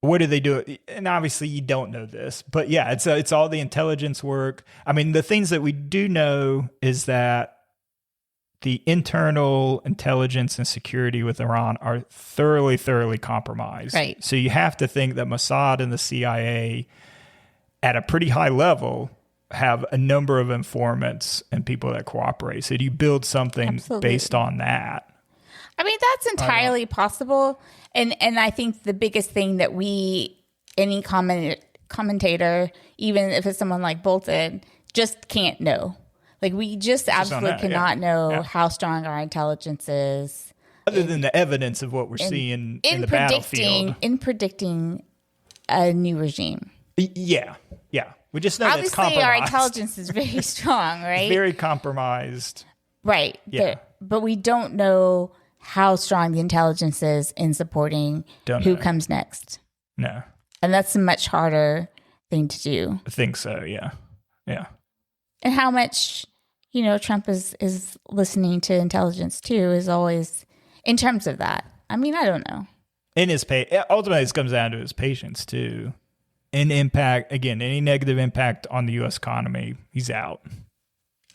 what do they do. And obviously you don't know this, but it's all the intelligence work. I mean, the things that we do know is that the internal intelligence and security with Iran are thoroughly, thoroughly compromised. Right. So you have to think that Mossad and the CIA at a pretty high level have a number of informants and people that cooperate. So you build something based on that. I mean, that's entirely possible. And I think the biggest thing that any commentator, even if it's someone like Bolton, just can't know. Like, we just absolutely cannot know how strong our intelligence is. Other than the evidence of what we're seeing in the battlefield. In predicting a new regime. Yeah. We just know obviously it's compromised. Our intelligence is very strong, right? It's very compromised. Right. Yeah. But we don't know how strong the intelligence is in supporting who comes next. No. And that's a much harder thing to do. I think so, yeah. And how much, Trump is listening to intelligence too is always, in terms of that. I mean, I don't know. Ultimately, this comes down to his patience too. And impact, again, any negative impact on the U.S. economy, he's out.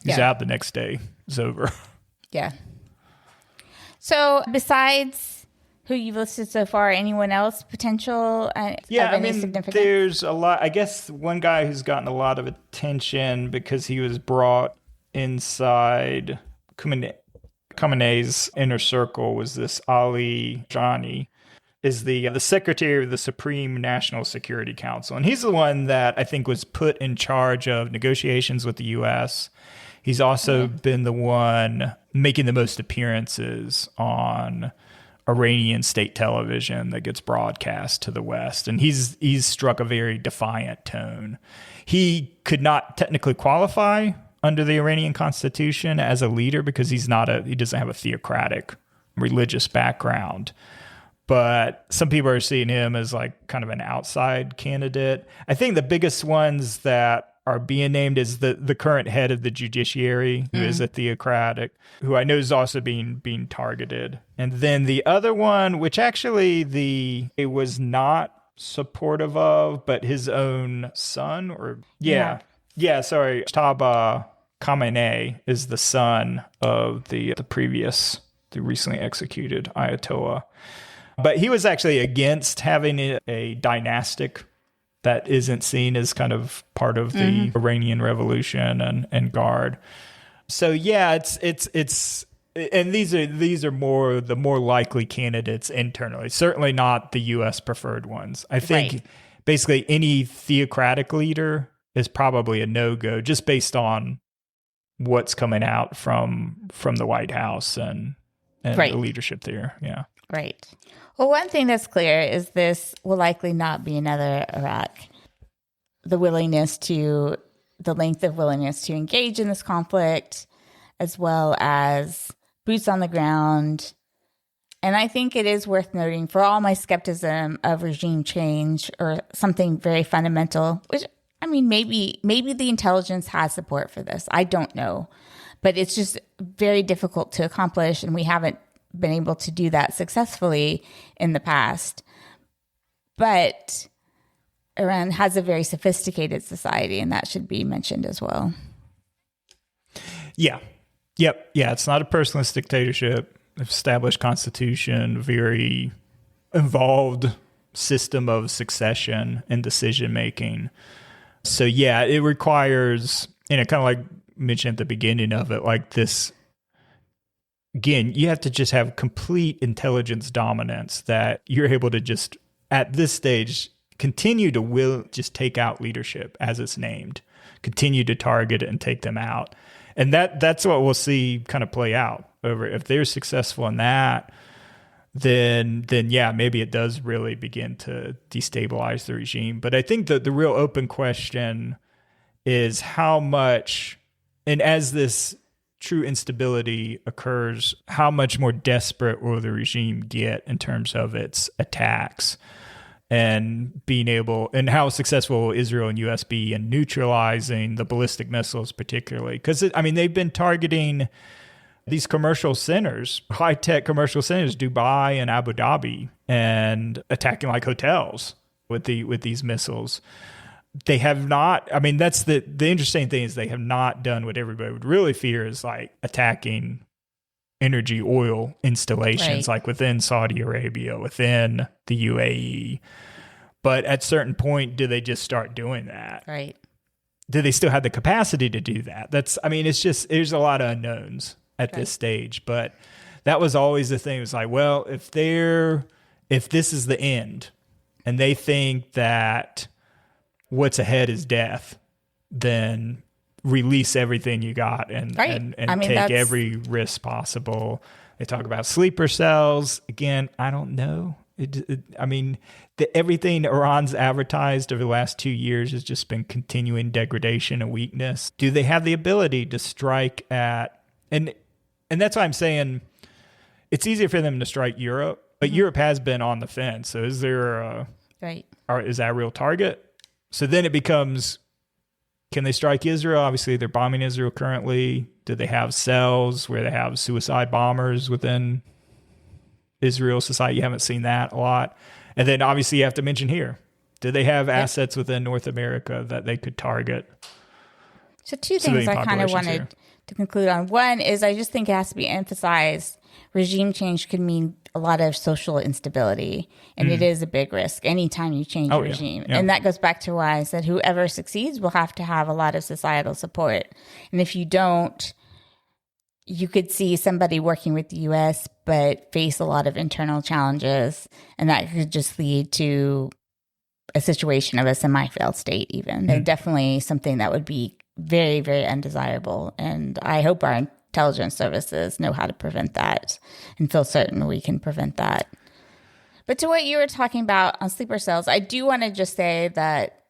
He's out the next day. It's over. Yeah. So besides who you've listed so far, anyone else potential significance? There's a lot. I guess one guy who's gotten a lot of attention because he was brought inside Khamenei's inner circle was this Ali Jani, is the secretary of the Supreme National Security Council. And he's the one that I think was put in charge of negotiations with the U.S. He's also been the one making the most appearances on Iranian state television that gets broadcast to the West. And he's struck a very defiant tone. He could not technically qualify under the Iranian constitution as a leader because he doesn't have a theocratic religious background. But some people are seeing him as like kind of an outside candidate. I think the biggest ones that are being named is the current head of the judiciary, who is a theocratic, who I know is also being targeted. And then the other one, which actually it was not supportive of, but his own son, Taba Khamenei is the son of the recently executed Ayatollah. But he was actually against having a dynastic that isn't seen as kind of part of the Iranian revolution and guard. So it's and these are the more likely candidates internally. Certainly not the U.S. preferred ones. I think basically any theocratic leader is probably a no-go just based on what's coming out from the White House and the leadership there. Yeah. Right. Well, one thing that's clear is this will likely not be another Iraq. The length of willingness to engage in this conflict, as well as boots on the ground. And I think it is worth noting, for all my skepticism of regime change or something very fundamental, which, I mean, maybe the intelligence has support for this. I don't know. But it's just very difficult to accomplish, and we haven't been able to do that successfully in the past. But Iran has a very sophisticated society, and that should be mentioned as well. Yeah. Yep. Yeah. It's not a personalist dictatorship. Established constitution, very involved system of succession and decision making. So yeah, it requires, kind of like mentioned at the beginning of it, like this. Again, you have to just have complete intelligence dominance that you're able to just at this stage continue to will just take out leadership as it's named, continue to target it and take them out. And that's what we'll see kind of play out over. If they're successful in that, then yeah, maybe it does really begin to destabilize the regime. But I think that the real open question is how much, and as this true instability occurs, how much more desperate will the regime get in terms of its attacks? And being able, and how successful will Israel and US be in neutralizing the ballistic missiles, particularly? Because, they've been targeting these commercial centers, high-tech commercial centers, Dubai and Abu Dhabi, and attacking like hotels with these missiles. They have not, that's the interesting thing is they have not done what everybody would really fear is like attacking energy oil installations, like within Saudi Arabia, within the UAE. But at a certain point, do they just start doing that? Right. Do they still have the capacity to do that? It's just, there's a lot of unknowns at this stage. But that was always the thing. It was like, well, if this is the end and they think that what's ahead is death, then release everything you got and take every risk possible. They talk about sleeper cells. Again, I don't know. Everything Iran's advertised over the last 2 years has just been continuing degradation and weakness. Do they have the ability to strike at, and that's why I'm saying it's easier for them to strike Europe, but Europe has been on the fence. So is there is that a real target? So then it becomes, can they strike Israel? Obviously, they're bombing Israel currently. Do they have cells where they have suicide bombers within Israel society? You haven't seen that a lot. And then obviously you have to mention here, do they have assets within North America that they could target? So two things I kind of wanted to conclude on. One is I just think it has to be emphasized regime change could mean a lot of social instability, and it is a big risk anytime you change a regime. Yeah. And that goes back to why I said whoever succeeds will have to have a lot of societal support. And if you don't, you could see somebody working with the U.S. but face a lot of internal challenges, and that could just lead to a situation of a semi-failed state even. And definitely something that would be very, very undesirable. And I hope our intelligence services know how to prevent that and feel certain we can prevent that. But to what you were talking about on sleeper cells, I do want to just say that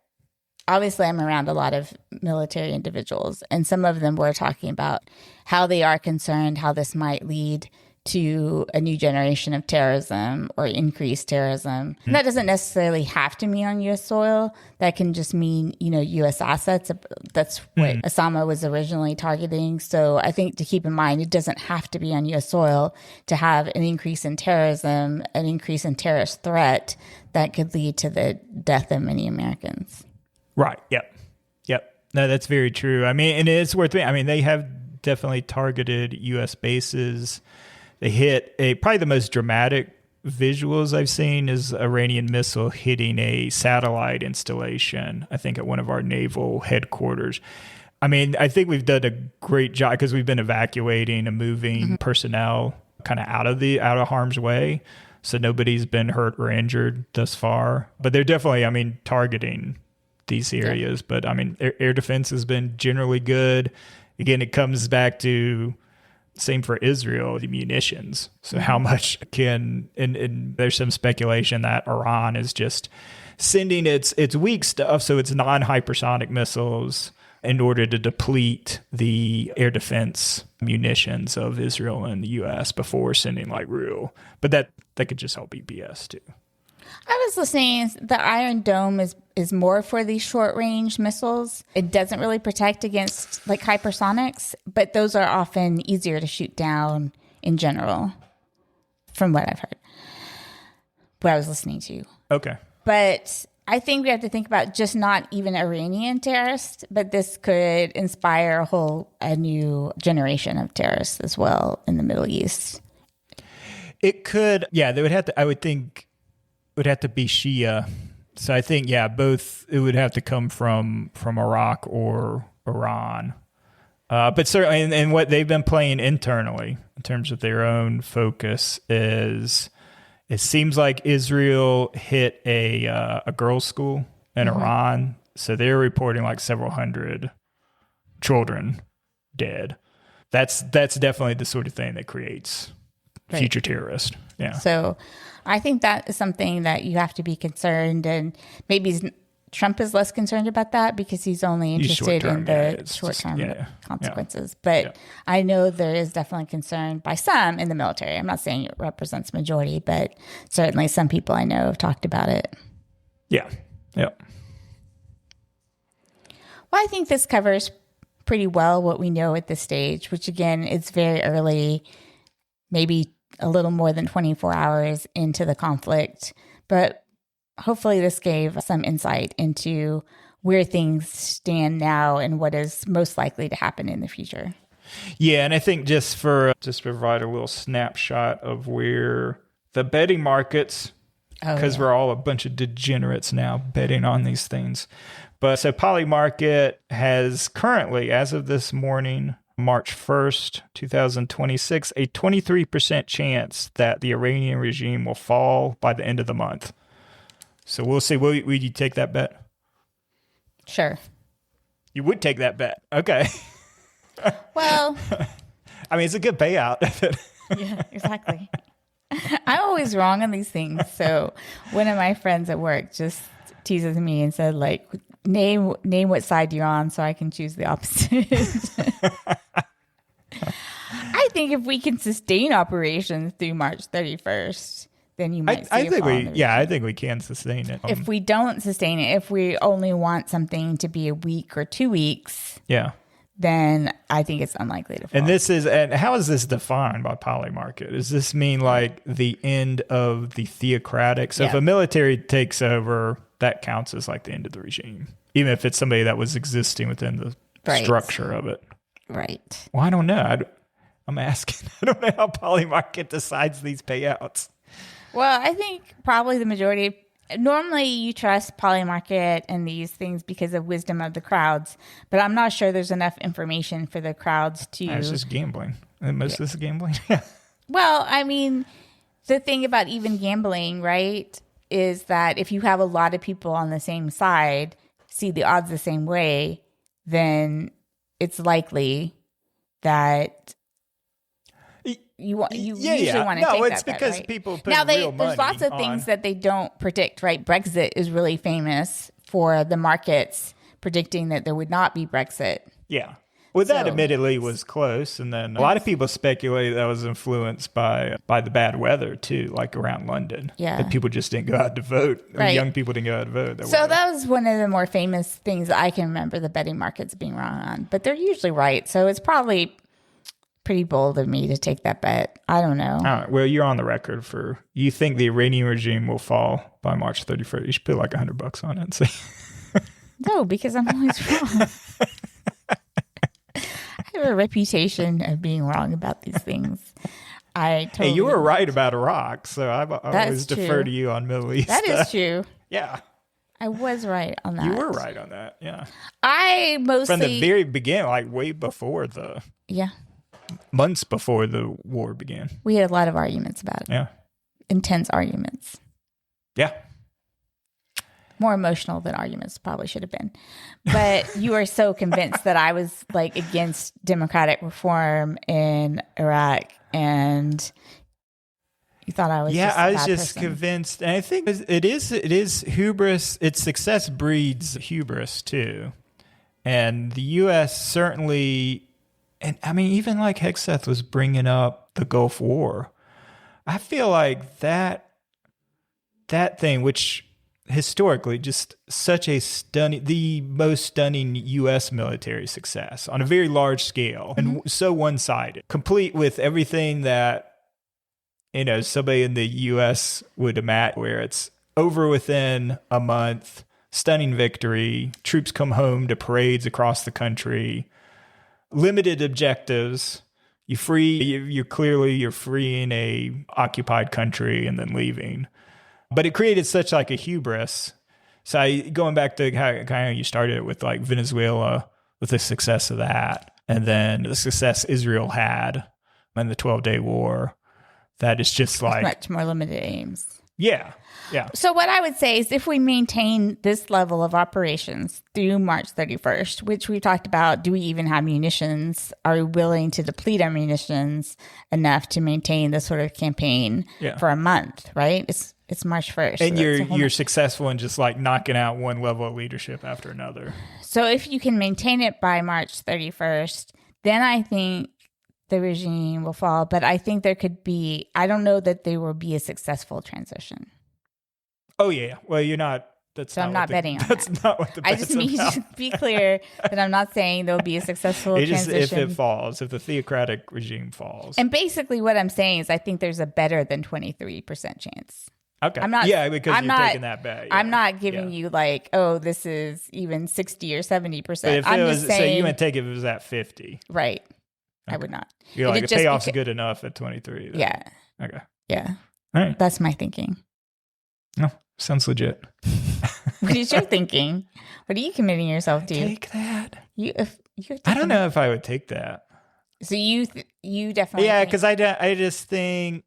obviously I'm around a lot of military individuals, and some of them were talking about how they are concerned, how this might lead to a new generation of terrorism or increased terrorism. And that doesn't necessarily have to mean on U.S. soil. That can just mean, U.S. assets. That's what Osama was originally targeting. So I think to keep in mind, it doesn't have to be on U.S. soil to have an increase in terrorism, an increase in terrorist threat that could lead to the death of many Americans. Right. Yep. No, that's very true. And it's worth it. They have definitely targeted U.S. bases. They hit probably the most dramatic visuals I've seen is Iranian missile hitting a satellite installation, I think at one of our naval headquarters. I think we've done a great job because we've been evacuating and moving personnel kind of out of harm's way. So nobody's been hurt or injured thus far. But they're definitely, targeting these areas. But, air defense has been generally good. Again, it comes back to same for Israel, the munitions. So how much can, and there's some speculation that Iran is just sending its weak stuff, so it's non-hypersonic missiles, in order to deplete the air defense munitions of Israel and the U.S. before sending like real. But that could just help BS too. I was listening. The Iron Dome is more for these short range missiles. It doesn't really protect against like hypersonics, but those are often easier to shoot down in general, from what I've heard. What I was listening to. Okay. But I think we have to think about just not even Iranian terrorists, but this could inspire a new generation of terrorists as well in the Middle East. It could, yeah, they would have to, I would think, it would have to be Shia. So I think, yeah, both, it would have to come from Iraq or Iran. But certainly, and what they've been playing internally in terms of their own focus is, it seems like Israel hit a girls' school in Iran. So they're reporting like several hundred children dead. That's definitely the sort of thing that creates future terrorists. Yeah. So I think that is something that you have to be concerned, and maybe Trump is less concerned about that because he's only interested in the short-term consequences. But I know there is definitely concern by some in the military. I'm not saying it represents majority, but certainly some people I know have talked about it. Yeah. Yeah. Well, I think this covers pretty well what we know at this stage, which again, it's very early, maybe a little more than 24 hours into the conflict, but hopefully this gave some insight into where things stand now and what is most likely to happen in the future. Yeah, and I think just to provide a little snapshot of where the betting markets, because we're all a bunch of degenerates now betting on these things. But so Polymarket has currently, as of this morning, March 1st, 2026, a 23% chance that the Iranian regime will fall by the end of the month. So we'll see. Would you take that bet? Sure. You would take that bet. Okay. Well. I mean, it's a good payout. Yeah, exactly. I'm always wrong on these things. So one of my friends at work just teases me and said, like, name what side you're on so I can choose the opposite. I think if we can sustain operations through March 31st, then you might see I think we can sustain it. If we don't sustain it, if we only want something to be a week or 2 weeks, then I think it's unlikely to fall. And how is this defined by Polymarket? Does this mean like the end of the theocratic? So if a military takes over, that counts as like the end of the regime, even if it's somebody that was existing within the structure of it. Right. Well, I don't know. I'm asking. I don't know how Polymarket decides these payouts. Well, I think probably the majority. Normally, you trust Polymarket and these things because of wisdom of the crowds, but I'm not sure there's enough information for the crowds to. It's just gambling. And most of this is gambling. Yeah. Well, I mean, the thing about even gambling, right, is that if you have a lot of people on the same side see the odds the same way, then it's likely that you usually want to take that bet, right? No, it's because people put real money there's lots of things that they don't predict, right? Brexit is really famous for the markets predicting that there would not be Brexit. Yeah. Well, that admittedly was close. And then a lot of people speculate that was influenced by the bad weather, too, like around London. Yeah. That people just didn't go out to vote. Right. Young people didn't go out to vote. That was one of the more famous things I can remember the betting markets being wrong on. But they're usually right. So it's probably pretty bold of me to take that bet. I don't know. All right. Well, you're on the record for you think the Iranian regime will fall by March 31st. You should put like $100 on it and see. No, because I'm always wrong. I have a reputation of being wrong about these things. Hey, you were right about Iraq, so I always defer to you on Middle East. That is true. Yeah. I was right on that. You were right on that, yeah. I mostly... From the very beginning, like way before the... Yeah. Months before the war began. We had a lot of arguments about it. Yeah. Intense arguments. Yeah. More emotional than arguments probably should have been. But you were so convinced that I was like against democratic reform in Iraq, and you thought I was I was just convinced. And I think it is hubris. Its success breeds hubris too. And the U.S. certainly, and I mean, even like Hegseth was bringing up the Gulf War. I feel like that that thing, which historically just such a the most stunning U.S. military success on a very large scale and so one-sided, complete with everything that, somebody in the U.S. would imagine, where it's over within a month, stunning victory, troops come home to parades across the country, limited objectives. You're freeing a occupied country and then leaving. But it created such like a hubris. So going back to how you started it with like Venezuela, with the success of that, and then the success Israel had in the 12-day war, that is just like much more limited aims. Yeah. So what I would say is if we maintain this level of operations through March 31st, which we talked about, do we even have munitions? Are we willing to deplete our munitions enough to maintain this sort of campaign for a month, right? It's March 1st. And you're successful in just like knocking out one level of leadership after another. So if you can maintain it by March 31st, then I think the regime will fall. But I think I don't know that there will be a successful transition. Oh, yeah. Well, you're not. I'm not betting on that. That's not what the bet's I just need to be clear that I'm not saying there'll be a successful transition. If it falls, if the theocratic regime falls. And basically what I'm saying is I think there's a better than 23% chance. Okay. Because you're taking that bet. Yeah. I'm not giving you like, oh, this is even 60 or 70%. But if I'm just saying, so you would take it if it was at 50. Right. Okay. I would not. You're like, the payoff's good enough at 23. Then. Yeah. Okay. Yeah. All right. That's my thinking. No, sounds legit. What is your thinking? What are you committing yourself to? Take that. I don't know if I would take that. So you definitely. Yeah, because I just think,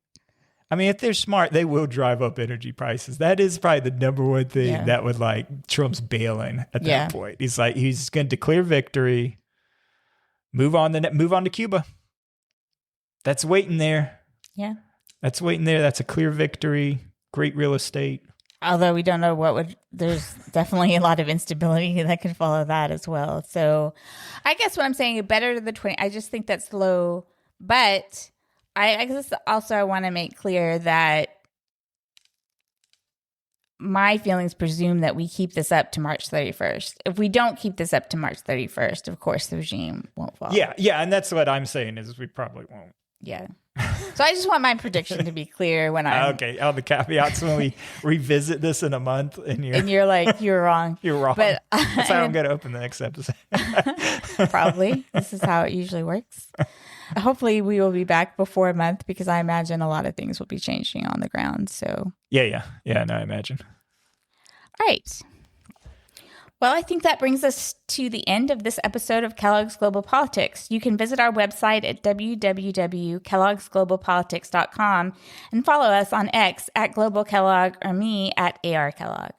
if they're smart, they will drive up energy prices. That is probably the number one thing that would like Trump's bailing at that point. He's going to declare victory, move on to Cuba. That's waiting there. Yeah. That's waiting there. That's a clear victory. Great real estate. Although we don't know there's definitely a lot of instability that could follow that as well. So I guess what I'm saying, better to the 20, I just think that's low. But I guess also I want to make clear that my feelings presume that we keep this up to March 31st. If we don't keep this up to March 31st, of course, the regime won't fall. Yeah. And that's what I'm saying is we probably won't. Yeah. So I just want my prediction to be clear when I'm... Okay. All the caveats when we revisit this in a month and you're like, you're wrong. You're wrong. But that's how I'm going to open the next episode. Probably. This is how it usually works. Hopefully we will be back before a month because I imagine a lot of things will be changing on the ground. So Yeah, no, I imagine. All right. Well, I think that brings us to the end of this episode of Kellogg's Global Politics. You can visit our website at www.kellogg'sglobalpolitics.com and follow us on X at Global Kellogg or me at AR Kellogg.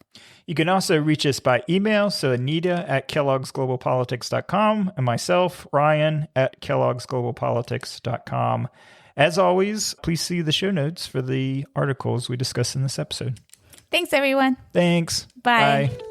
You can also reach us by email, so Anita at kellogg'sglobalpolitics.com and myself, Ryan, at kellogg'sglobalpolitics.com. As always, please see the show notes for the articles we discuss in this episode. Thanks, everyone. Thanks. Bye. Bye.